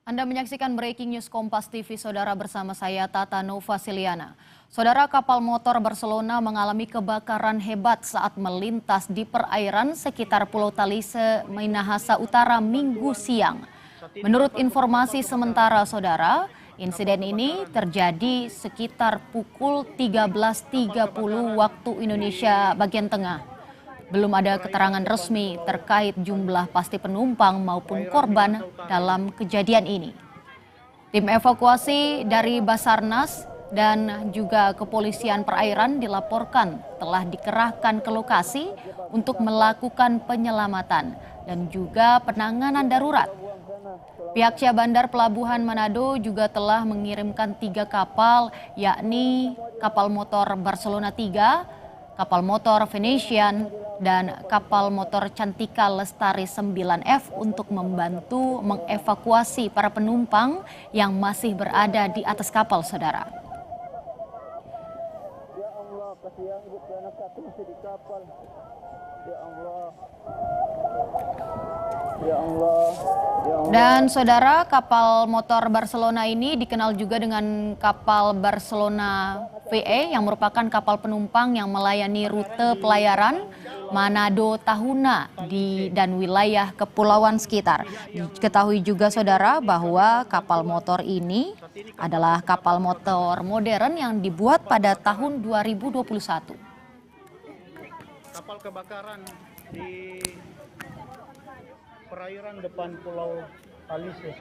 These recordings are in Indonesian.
Anda menyaksikan Breaking News Kompas TV, Saudara, bersama saya Tata Nova Siliana. Saudara, kapal motor Barcelona mengalami kebakaran hebat saat melintas di perairan sekitar Pulau Talise, Minahasa Utara Minggu siang. Menurut informasi sementara, Saudara, insiden ini terjadi sekitar pukul 13.30 waktu Indonesia bagian tengah. Belum ada keterangan resmi terkait jumlah pasti penumpang maupun korban dalam kejadian ini. Tim evakuasi dari Basarnas dan juga kepolisian perairan dilaporkan telah dikerahkan ke lokasi untuk melakukan penyelamatan dan juga penanganan darurat. Pihak Syah Bandar Pelabuhan Manado juga telah mengirimkan 3 kapal, yakni kapal motor Barcelona 3, kapal motor Venetian, dan kapal motor Cantika Lestari 9F untuk membantu mengevakuasi para penumpang yang masih berada di atas kapal, Saudara. Ya Allah, kasihan ibu anak satu masih di kapal. Ya Allah. Ya Allah. Ya Allah. Dan Saudara, kapal motor Barcelona ini dikenal juga dengan kapal Barcelona VE yang merupakan kapal penumpang yang melayani rute pelayaran Manado Tahuna dan wilayah kepulauan sekitar. Diketahui juga, Saudara, bahwa kapal motor ini adalah kapal motor modern yang dibuat pada tahun 2021. Kapal kebakaran di perairan depan Pulau Talise,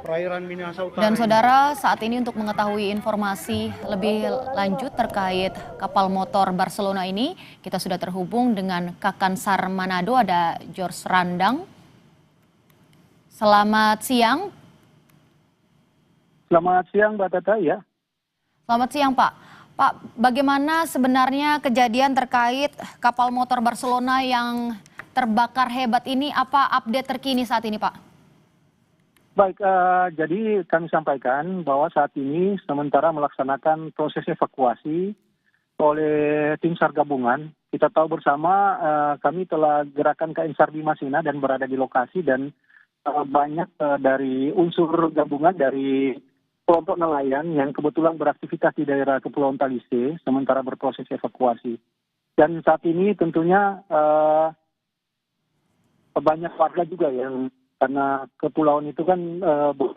perairan Minahasa Utara. Dan Saudara, saat ini untuk mengetahui informasi lebih lanjut terkait kapal motor Barcelona ini, kita sudah terhubung dengan Kakansar Manado, ada George Randang. Selamat siang. Selamat siang, Mbak Tata, ya. Selamat siang, Pak. Pak, bagaimana sebenarnya kejadian terkait kapal motor Barcelona yang terbakar hebat ini? Apa update terkini saat ini, Pak? Baik, jadi kami sampaikan bahwa saat ini sementara melaksanakan proses evakuasi oleh tim SAR gabungan. Kita tahu bersama kami telah gerakan KN SAR di Masina dan berada di lokasi, dan banyak dari unsur gabungan dari kelompok nelayan yang kebetulan beraktivitas di daerah Kepulauan Talise sementara berproses evakuasi. Dan saat ini tentunya banyak warga juga yang, karena kepulauan itu kan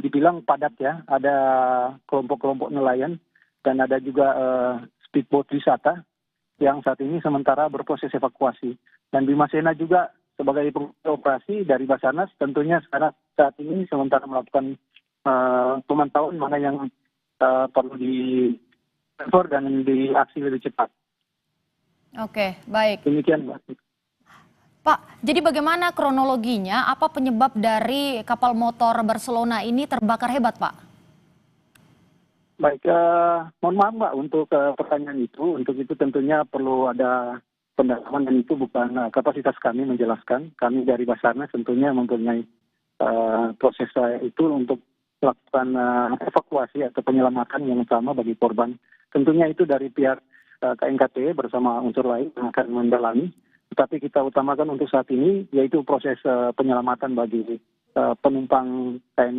dibilang padat ya, ada kelompok-kelompok nelayan dan ada juga speedboat wisata yang saat ini sementara berproses evakuasi. Dan Bimasena juga sebagai operasi dari Basarnas tentunya saat ini sementara melakukan pemantauan mana yang perlu di-cover dan diaksi lebih cepat. Oke, baik. Demikian, Mbak. Pak, jadi bagaimana kronologinya? Apa penyebab dari kapal motor Barcelona ini terbakar hebat, Pak? Baik, mohon maaf Mbak untuk pertanyaan itu. Untuk itu tentunya perlu ada pendalaman, dan itu bukan kapasitas kami menjelaskan. Kami dari Basarnas tentunya mempunyai proses itu untuk melakukan evakuasi atau penyelamatan yang utama bagi korban. Tentunya itu dari pihak KNKT bersama unsur lain yang akan mendalami. Tetapi kita utamakan untuk saat ini yaitu proses penyelamatan bagi penumpang KN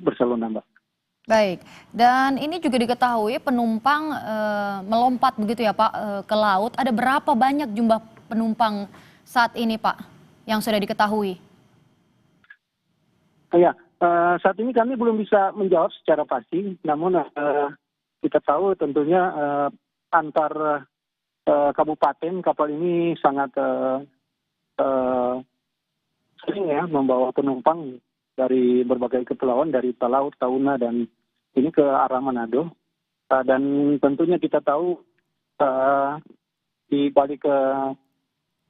Barcelona, Mbak. Baik, dan ini juga diketahui penumpang melompat begitu ya, Pak, ke laut. Ada berapa banyak jumlah penumpang saat ini, Pak, yang sudah diketahui? Ya, saat ini kami belum bisa menjawab secara pasti. Namun kita tahu tentunya antar kabupaten kapal ini sangat sering ya membawa penumpang dari berbagai kepulauan, dari Talaut, Tahuna, dan ini ke arah Manado. Dan tentunya kita tahu di balik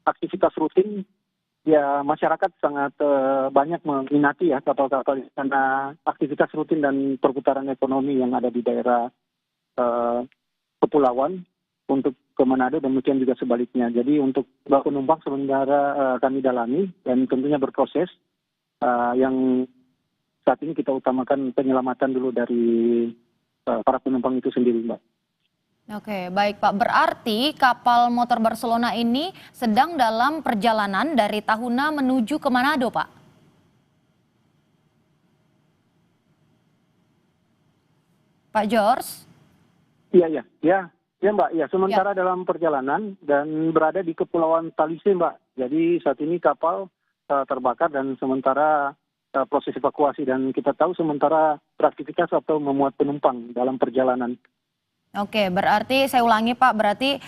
aktivitas rutin, ya masyarakat sangat banyak meminati ya kapal-kapal karena aktivitas rutin dan perputaran ekonomi yang ada di daerah kepulauan untuk ke Manado, dan demikian juga sebaliknya. Jadi untuk penumpang sementara kami dalami dan tentunya berproses. Yang saat ini kita utamakan penyelamatan dulu dari para penumpang itu sendiri, Mbak. Oke, baik Pak. Berarti kapal motor Barcelona ini sedang dalam perjalanan dari Tahuna menuju ke Manado, Pak? Pak George? Iya, iya, ya, ya Mbak. Ya, Ya. sementara dalam perjalanan dan berada di Kepulauan Talise, Mbak. Jadi saat ini kapal terbakar dan sementara proses evakuasi dan kita tahu sementara beraktivitas atau memuat penumpang dalam perjalanan. Oke, berarti saya ulangi Pak, berarti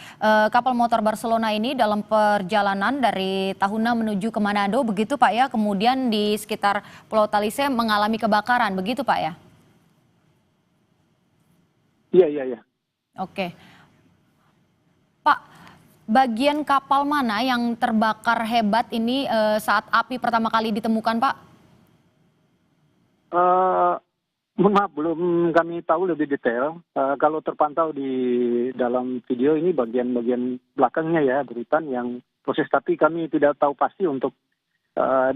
kapal motor Barcelona ini dalam perjalanan dari Tahuna menuju ke Manado begitu Pak ya, kemudian di sekitar Pulau Talise mengalami kebakaran begitu Pak ya? Iya, iya, iya. Oke, Pak, bagian kapal mana yang terbakar hebat ini saat api pertama kali ditemukan Pak? Eh, Mohon maaf, belum kami tahu lebih detail. Kalau terpantau di dalam video ini bagian-bagian belakangnya ya, beritan yang proses, tapi kami tidak tahu pasti untuk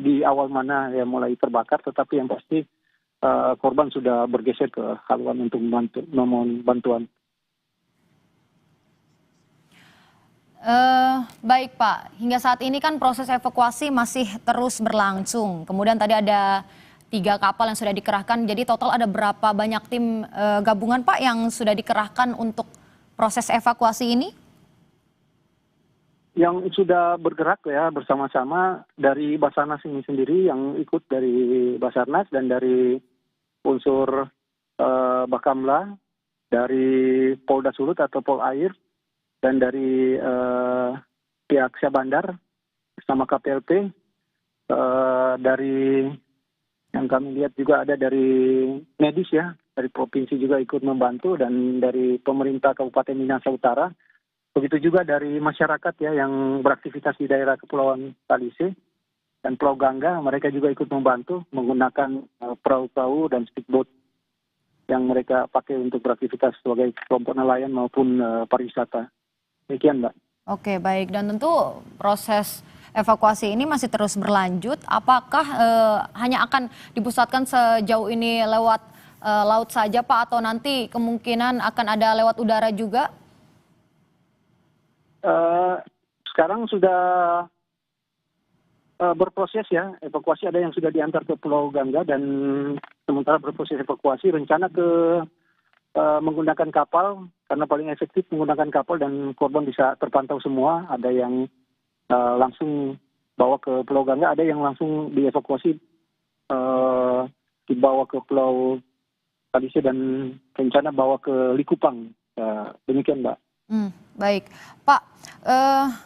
di awal mana ya mulai terbakar, tetapi yang pasti korban sudah bergeser ke haluan untuk memohon bantuan. Baik Pak, hingga saat ini kan proses evakuasi masih terus berlangsung. Kemudian tadi ada 3 kapal yang sudah dikerahkan, jadi total ada berapa banyak tim gabungan Pak yang sudah dikerahkan untuk proses evakuasi ini? Yang sudah bergerak ya bersama-sama dari Basarnas ini sendiri, yang ikut dari Basarnas dan dari unsur Bakamla, dari Polda Sulut atau Polair, dan dari pihak Syah Bandar bersama KPLP, dari yang kami lihat juga ada dari medis ya, dari provinsi juga ikut membantu, dan dari pemerintah Kabupaten Minahasa Utara. Begitu juga dari masyarakat ya yang beraktivitas di daerah Kepulauan Talise dan Pulau Gangga, mereka juga ikut membantu menggunakan perahu-perahu dan speedboat yang mereka pakai untuk beraktivitas sebagai kelompok nelayan maupun pariwisata. Demikian, Mbak. Oke baik, dan tentu proses evakuasi ini masih terus berlanjut. Apakah hanya akan dipusatkan sejauh ini lewat laut saja Pak, atau nanti kemungkinan akan ada lewat udara juga? Sekarang sudah berproses ya, evakuasi ada yang sudah diantar ke Pulau Gangga dan sementara berproses evakuasi, rencana ke menggunakan kapal karena paling efektif menggunakan kapal dan korban bisa terpantau semua. Ada yang langsung bawa ke Pulau Gangga, ada yang langsung dievakuasi dibawa ke Pulau Talise dan rencana bawa ke Likupang. Demikian, Mbak. Baik, Pak,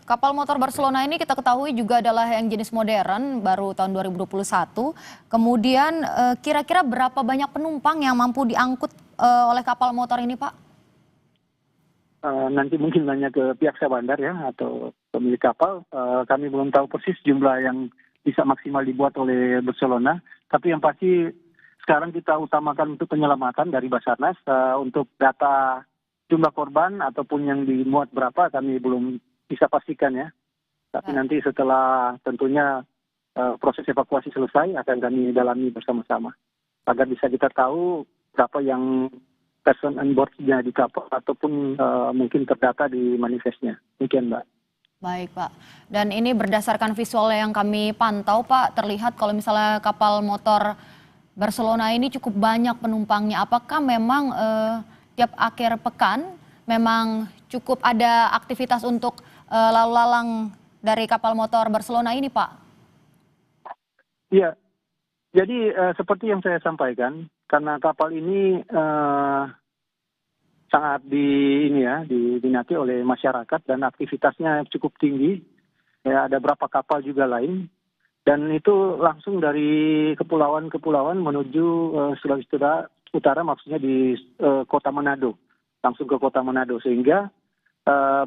kapal motor Barcelona ini kita ketahui juga adalah yang jenis modern, baru tahun 2021. Kemudian kira-kira berapa banyak penumpang yang mampu diangkut oleh kapal motor ini, Pak? Nanti mungkin nanya ke pihak Syah Bandar ya, atau pemilik kapal. Kami belum tahu persis jumlah yang bisa maksimal dibuat oleh Barcelona. Tapi yang pasti sekarang kita utamakan untuk penyelamatan dari Basarnas. Untuk data jumlah korban ataupun yang dimuat berapa kami belum bisa pastikan ya. Tapi nanti setelah tentunya proses evakuasi selesai akan kami dalami bersama-sama agar bisa kita tahu berapa yang person on board-nya di kapal ataupun mungkin terdata di manifestnya. Demikian, Mbak. Baik Pak, dan ini berdasarkan visual yang kami pantau Pak, terlihat kalau misalnya kapal motor Barcelona ini cukup banyak penumpangnya. Apakah memang tiap akhir pekan memang cukup ada aktivitas untuk lalu lalang dari kapal motor Barcelona ini Pak? Iya, jadi seperti yang saya sampaikan, karena kapal ini sangat diminati oleh masyarakat dan aktivitasnya cukup tinggi. Ya, ada beberapa kapal juga lain, dan itu langsung dari kepulauan-kepulauan menuju Sulawesi Utara, maksudnya di kota Manado, langsung ke kota Manado, sehingga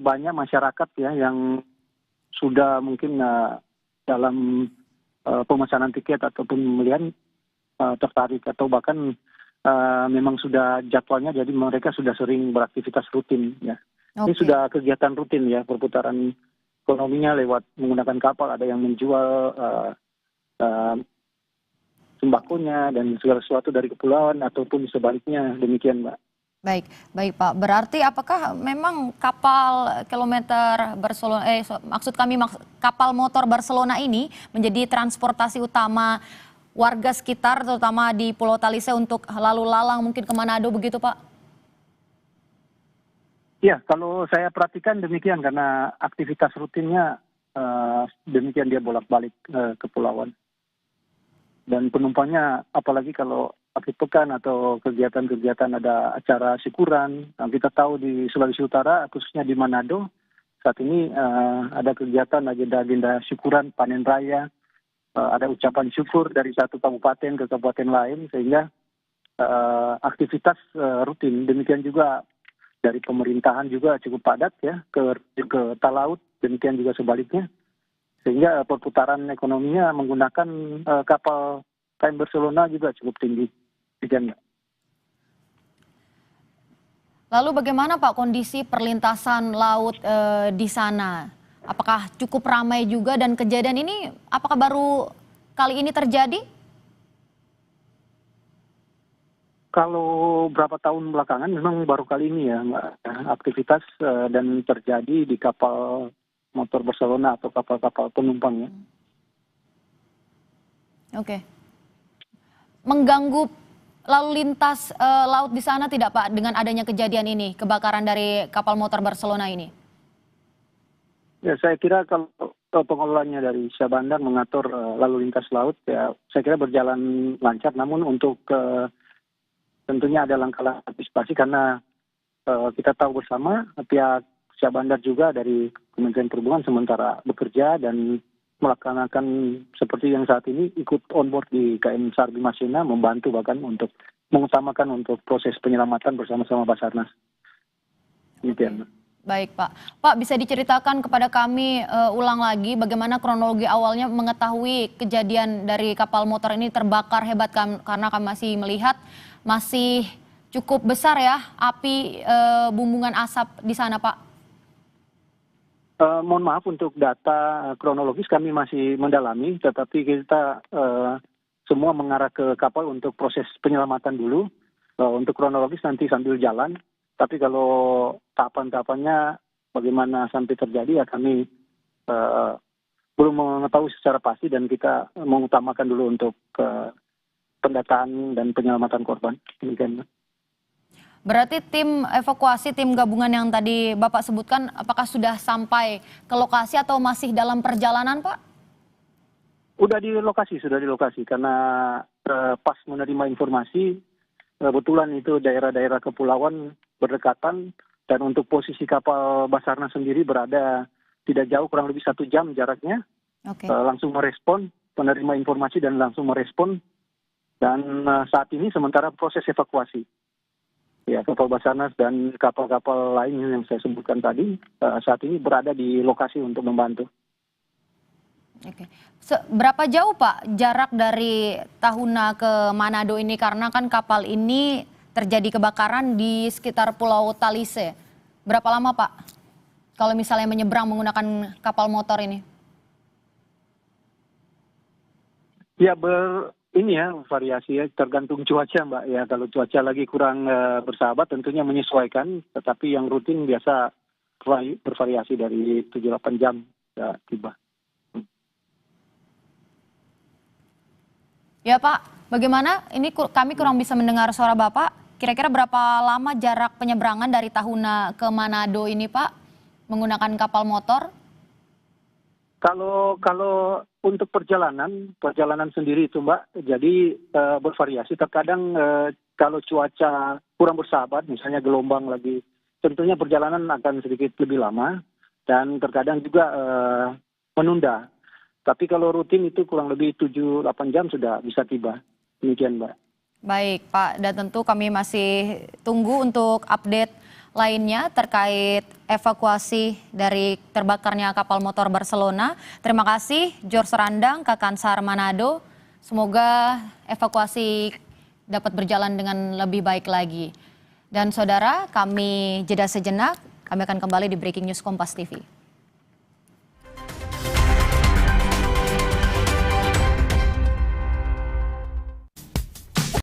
banyak masyarakat ya yang sudah mungkin dalam pemesanan tiket ataupun pembelian tertarik atau bahkan memang sudah jadwalnya, jadi mereka sudah sering beraktivitas rutin ya. Ini sudah kegiatan rutin ya, perputaran ekonominya lewat menggunakan kapal. Ada yang menjual sembakonya dan segala sesuatu dari kepulauan ataupun sebaliknya, demikian, Mbak. Baik Pak. Berarti apakah memang kapal kilometer Barcelona, kapal motor Barcelona ini menjadi transportasi utama warga sekitar, terutama di Pulau Talise untuk lalu lalang mungkin ke Manado begitu Pak? Ya, kalau saya perhatikan demikian karena aktivitas rutinnya demikian dia bolak-balik kepulauan. Dan penumpangnya apalagi kalau akhir pekan atau kegiatan-kegiatan ada acara syukuran. Nah, kita tahu di Sulawesi Utara, khususnya di Manado, saat ini ada kegiatan agenda-agenda syukuran, panen raya, ada ucapan syukur dari satu kabupaten ke kabupaten lain, sehingga aktivitas rutin. Demikian juga dari pemerintahan juga cukup padat ya ke Talaut, demikian juga sebaliknya. Sehingga perputaran ekonominya menggunakan kapal KM Barcelona juga cukup tinggi. Demikian, Mbak. Lalu bagaimana Pak kondisi perlintasan laut di sana? Apakah cukup ramai juga dan kejadian ini apakah baru kali ini terjadi? Kalau berapa tahun belakangan memang baru kali ini ya, Mbak, aktivitas dan terjadi di kapal motor Barcelona atau kapal-kapal penumpang ya. Oke. Mengganggu lalu lintas laut di sana tidak Pak dengan adanya kejadian ini, kebakaran dari kapal motor Barcelona ini? Ya, saya kira kalau pengelolanya dari Syah Bandar mengatur lalu lintas laut ya, saya kira berjalan lancar. Namun untuk tentunya ada langkah-langkah antisipasi karena kita tahu bersama pihak Syah Bandar juga dari Kementerian Perhubungan sementara bekerja dan melaksanakan seperti yang saat ini ikut on board di KM SAR Bhimasena, membantu bahkan untuk mengutamakan untuk proses penyelamatan bersama-sama Basarnas. Demikian. Baik Pak. Pak bisa diceritakan kepada kami ulang lagi bagaimana kronologi awalnya mengetahui kejadian dari kapal motor ini terbakar hebat karena kami masih melihat masih cukup besar ya api bumbungan asap di sana Pak. Mohon maaf untuk data kronologis kami masih mendalami, tetapi kita semua mengarah ke kapal untuk proses penyelamatan dulu. Untuk kronologis nanti sambil jalan, tapi kalau tahapan-tahapannya bagaimana sampai terjadi ya kami belum mengetahui secara pasti dan kita mengutamakan dulu untuk pendataan dan penyelamatan korban. Demikian. Berarti tim evakuasi, tim gabungan yang tadi Bapak sebutkan, apakah sudah sampai ke lokasi atau masih dalam perjalanan, Pak? Sudah di lokasi, karena pas menerima informasi, kebetulan itu daerah-daerah kepulauan berdekatan, dan untuk posisi kapal Basarnas sendiri berada tidak jauh, kurang lebih 1 jam jaraknya. Oke. Langsung merespon, penerima informasi dan langsung merespon, dan saat ini sementara proses evakuasi. Ya, kapal Basarnas dan kapal-kapal lain yang saya sebutkan tadi saat ini berada di lokasi untuk membantu. Oke. Berapa jauh Pak jarak dari Tahuna ke Manado ini? Karena kan kapal ini terjadi kebakaran di sekitar Pulau Talise. Berapa lama Pak kalau misalnya menyeberang menggunakan kapal motor ini? Ya, ini ya variasi ya, tergantung cuaca Mbak ya. Kalau cuaca lagi kurang bersahabat tentunya menyesuaikan, tetapi yang rutin biasa bervariasi dari 7-8 jam ya, tiba. Ya Pak, bagaimana? Ini kami kurang bisa mendengar suara Bapak. Kira-kira berapa lama jarak penyeberangan dari Tahuna ke Manado ini Pak menggunakan kapal motor? Kalau untuk perjalanan sendiri itu Mbak, jadi bervariasi. Terkadang kalau cuaca kurang bersahabat, misalnya gelombang lagi, tentunya perjalanan akan sedikit lebih lama dan terkadang juga menunda. Tapi kalau rutin itu kurang lebih 7-8 jam sudah bisa tiba. Demikian Mbak. Baik Pak, dan tentu kami masih tunggu untuk update lainnya terkait evakuasi dari terbakarnya kapal motor Barcelona. Terima kasih George Randang, Kakansar Manado. Semoga evakuasi dapat berjalan dengan lebih baik lagi. Dan saudara, kami jeda sejenak, kami akan kembali di Breaking News Kompas TV.